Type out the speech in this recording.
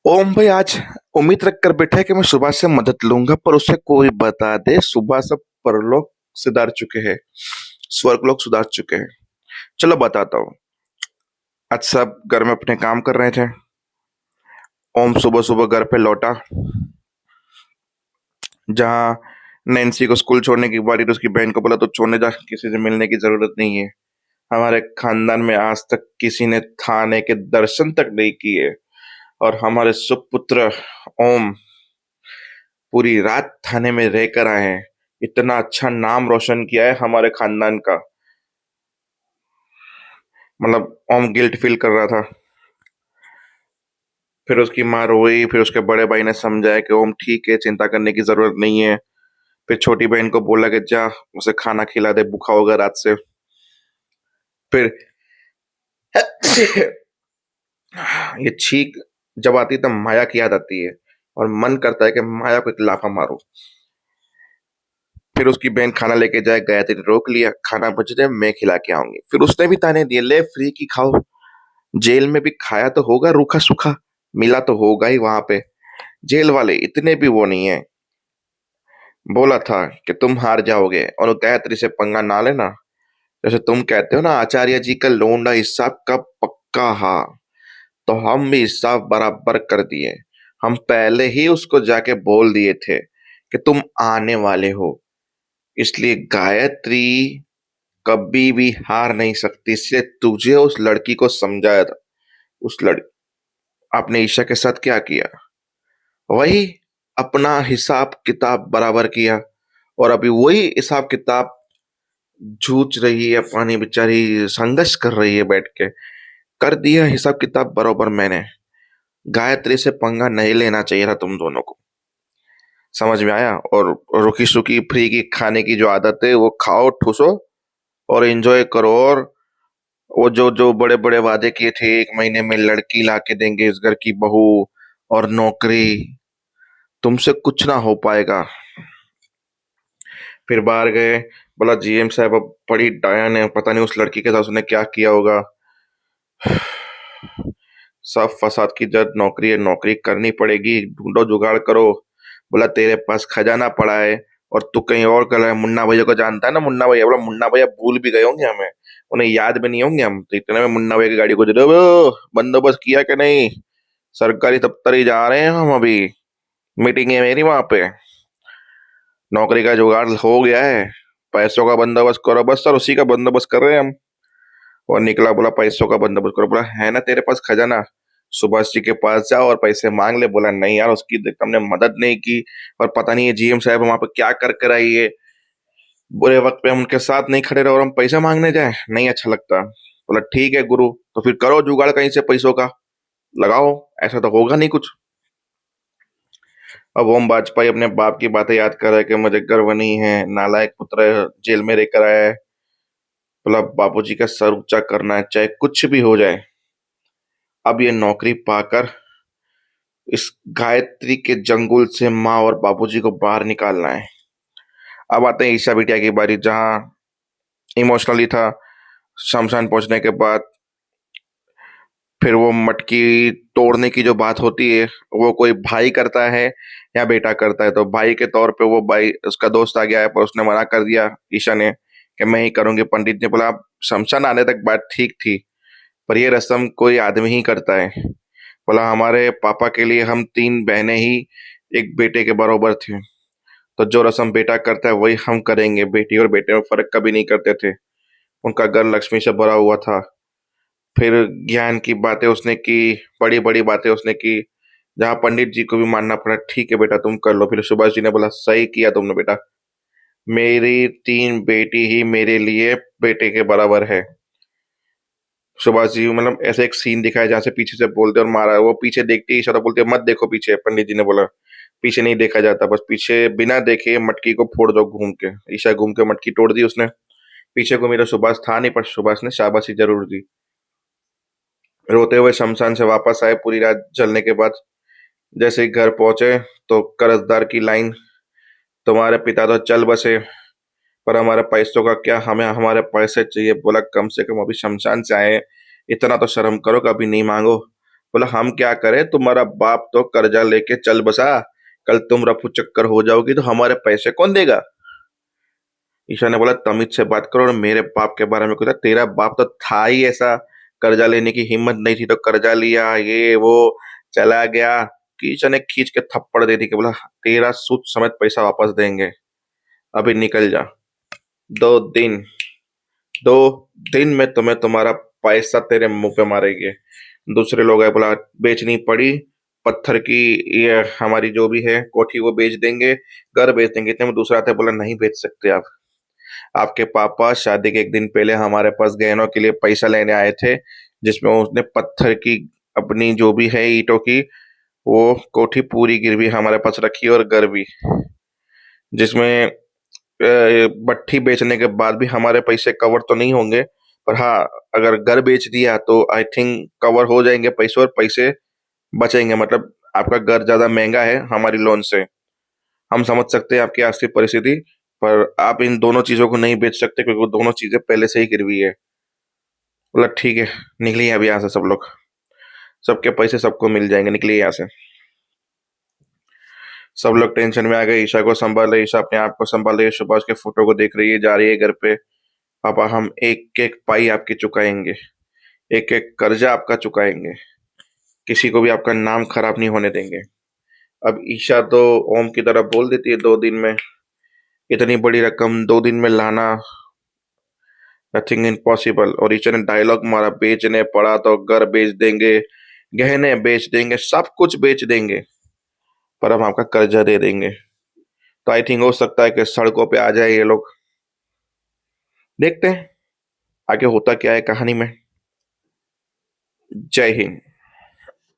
ओम भाई आज उम्मीद रख कर बैठा है कि मैं सुबह से मदद लूंगा, पर उसे कोई बता दे सुबह से परलोक सुधार चुके हैं, स्वर्गलोक सुधार चुके हैं। चलो बताता हूँ। आज सब घर में अपने काम कर रहे थे। ओम सुबह सुबह घर पे लौटा, जहाँ नैन्सी को स्कूल छोड़ने की बारी, तो उसकी बहन को बोला तो छोड़ने जा, किसी से मिलने की जरूरत नहीं है। हमारे खानदान में आज तक किसी ने थाने के दर्शन तक नहीं किए, और हमारे सुपुत्र ओम पूरी रात थाने में रहकर आए हैं। इतना अच्छा नाम रोशन किया है हमारे खानदान का। मतलब ओम गिल्ट फील कर रहा था। फिर उसकी माँ रोई, फिर उसके बड़े भाई ने समझाया कि ओम ठीक है, चिंता करने की जरूरत नहीं है। फिर छोटी बहन को बोला कि जा उसे खाना खिला दे, भूखा होगा रात से। फिर ये छींक जब आती है तब माया की याद आती है, और मन करता है कि माया को एक लाफा मारो। फिर उसकी बहन खाना लेके जाए, गायत्री ने रोक लिया, खाना बच जाए मैं खिला के आऊंगी। फिर उसने भी ताने दिए, ले फ्री की खाओ, जेल में भी खाया तो होगा रूखा सूखा, मिला तो होगा ही वहां पे। जेल वाले इतने भी वो नहीं है। बोला था कि तुम हार जाओगे और गायत्री से पंगा ना लेना। जैसे तुम कहते हो ना, आचार्य जी का लोंडा हिसाब का पक्का। हाँ, तो हम भी हिसाब बराबर कर दिए। हम पहले ही उसको जाके बोल दिए थे कि तुम आने वाले हो, इसलिए गायत्री कभी भी हार नहीं सकती। इसलिए तुझे उस लड़की को समझाया था। उस लड़की आपने ईशा के साथ क्या किया, वही अपना हिसाब किताब बराबर किया, और अभी वही हिसाब किताब जूझ रही है, पानी बेचारी संघर्ष कर रही है बैठ के। कर दिया हिसाब किताब बराबर मैंने। गायत्री से पंगा नहीं लेना चाहिए था तुम दोनों को। समझ में आया? और रुकी सुकी फ्री की खाने की जो आदत है वो खाओ, ठूसो और एंजॉय करो। और वो जो जो बड़े बड़े वादे किए थे, 1 महीने में लड़की ला के देंगे, इस घर की बहू और नौकरी, तुमसे कुछ ना हो पाएगा। फिर बाहर गए, बोला जीएम साहब अब बड़ी डायन है, पता नहीं उस लड़की के साथ उसने क्या किया होगा। सब फसाद की जद नौकरी है, नौकरी करनी पड़ेगी, ढूंढो जुगाड़ करो। बोला तेरे पास खजाना पड़ा है और तू कहीं और कर रहा है। मुन्ना भैया को जानता है ना? मुन्ना भैया, बोला मुन्ना भैया भूल भी गए होंगे हमें, उन्हें याद भी नहीं होंगे हम तो। इतने में मुन्ना भैया की गाड़ी को जो बंदोबस्त किया कि नहीं, सरकारी दफ्तर ही जा रहे हैं हम अभी, मीटिंग है मेरी वहां पे, नौकरी का जुगाड़ हो गया है, पैसों का बंदोबस्त करो बस सर, उसी का बंदोबस्त कर रहे हैं हम। और निकला, बोला पैसों का बंदोबस्त करो। बोला है ना तेरे पास खजाना, सुभाष जी के पास जाओ और पैसे मांग ले। बोला नहीं यार, उसकी हमने मदद नहीं की, और पता नहीं है जीएम साहब वहां पर क्या कर कर आई है, बुरे वक्त पे हम उनके साथ नहीं खड़े रहे और हम पैसे मांगने जाए, नहीं अच्छा लगता। बोला ठीक है गुरु, तो फिर करो जुगाड़ कहीं से पैसों का, लगाओ, ऐसा तो होगा नहीं कुछ। अब ओम वाजपेयी अपने बाप की बातें याद कर रहा है कि मुझे गर्व नहीं है, नालायक पुत्र है, जेल में रहकर आया है। बोला बापूजी का सर ऊंचा करना है, चाहे कुछ भी हो जाए। अब ये नौकरी पाकर इस गायत्री के जंगल से माँ और बाबूजी को बाहर निकालना है। अब आते हैं ईशा बिटिया की बारी, जहाँ इमोशनली था। शमशान पहुंचने के बाद फिर वो मटकी तोड़ने की जो बात होती है, वो कोई भाई करता है या बेटा करता है। तो भाई के तौर पे वो भाई, उसका दोस्त आ गया है, पर उसने मना कर दिया ईशा ने कि मैं ही करूंगी। पंडित ने बोला "आप शमशान आने तक बात ठीक थी, पर ये रस्म कोई आदमी ही करता है। बोला हमारे पापा के लिए हम 3 बहनें ही एक बेटे के बराबर थे, तो जो रस्म बेटा करता है वही हम करेंगे। बेटी और बेटे में फर्क कभी नहीं करते थे। उनका घर लक्ष्मी से भरा हुआ था। फिर ज्ञान की बातें उसने की, बड़ी बड़ी बातें उसने की, जहाँ पंडित जी को भी मानना पड़ा, ठीक है बेटा तुम कर लो। फिर सुभाष जी ने बोला सही किया तुमने बेटा, मेरी 3 बेटी ही मेरे लिए बेटे के बराबर है। सुभाष जी मतलब ऐसे एक सीन दिखाया जहाँ से पीछे से बोलते और मारा, वो पीछे देखती है, इशारा बोलती है मत देखो पीछे। पंडित जी ने बोला पीछे नहीं देखा जाता, बस पीछे बिना देखे मटकी को फोड़ दो घूम के। ईशा घूम के मटकी तोड़ दी उसने। पीछे को मेरा सुभाष था नहीं, पर सुभाष ने शाबाशी जरूर दी। रोते हुए शमशान से वापस आए पूरी रात जलने के बाद। जैसे ही घर पहुंचे तो कर्जदार की लाइन, तुम्हारे पिता तो चल बसे, पर हमारे पैसों का क्या, हमें हमारे पैसे चाहिए। बोला कम से कम अभी शमशान से आए हैं, इतना तो शर्म करो, कभी नहीं मांगो। बोला हम क्या करें, तुम्हारा बाप तो कर्जा लेके चल बसा, कल तुम रफू चक्कर हो जाओगी तो हमारे पैसे कौन देगा। ईशा ने बोला तमीज से बात करो, और मेरे बाप के बारे में कुछ, तेरा बाप तो था ही ऐसा, कर्जा लेने की हिम्मत नहीं थी तो कर्जा लिया, ये वो चला गया। कि ईशा ने खींच के थप्पड़ दे दी कि बोला तेरा सूद समेत पैसा वापस देंगे, अभी निकल जा। 2 दिन, 2 दिन में तुम्हें तुम्हारा पैसा तेरे मुंह पे मारेंगे। दूसरे लोग आए, बोला बेचनी पड़ी, पत्थर की ये हमारी जो भी है कोठी वो बेच देंगे, घर बेच देंगे। इतने में दूसरा आता है, बोला नहीं बेच सकते आप, आपके पापा शादी के 1 दिन पहले हमारे पास गहनों के लिए पैसा लेने आए थे, जिसमें उसने पत्थर की अपनी जो भी है ईंटों की वो कोठी पूरी गिरवी हमारे पास रखी, और घर भी, जिसमें भट्ठी बेचने के बाद भी हमारे पैसे कवर तो नहीं होंगे, पर हाँ अगर घर बेच दिया तो आई थिंक कवर हो जाएंगे पैसे, और पैसे बचेंगे। मतलब आपका घर ज्यादा महंगा है हमारी लोन से, हम समझ सकते हैं आपकी आर्थिक परिस्थिति, पर आप इन दोनों चीजों को नहीं बेच सकते क्योंकि वो दोनों चीजें पहले से ही गिरवी है। बोला ठीक है, निकलिए अभी यहाँ से सब लोग, सबके पैसे सबको मिल जाएंगे, निकलिए यहाँ से। सब लोग टेंशन में आ गए, ईशा को संभाल रहे, ईशा अपने आप को संभाल रही है, सुभाष के फोटो को देख रही है, जा रही है घर पे। पापा हम एक एक पाई आपकी चुकाएंगे, एक एक कर्जा आपका चुकाएंगे, किसी को भी आपका नाम खराब नहीं होने देंगे। अब ईशा तो ओम की तरह बोल देती है 2 दिन में, इतनी बड़ी रकम 2 दिन में लाना नथिंग इम्पॉसिबल। और ईशा ने डायलॉग मारा, बेचने पड़ा तो घर बेच देंगे, गहने बेच देंगे, सब कुछ बेच देंगे, पर हम आपका कर्जा दे देंगे। तो आई थिंक हो सकता है कि सड़कों पे आ जाए ये लोग। देखते हैं आगे होता क्या है कहानी में। जय हिंद।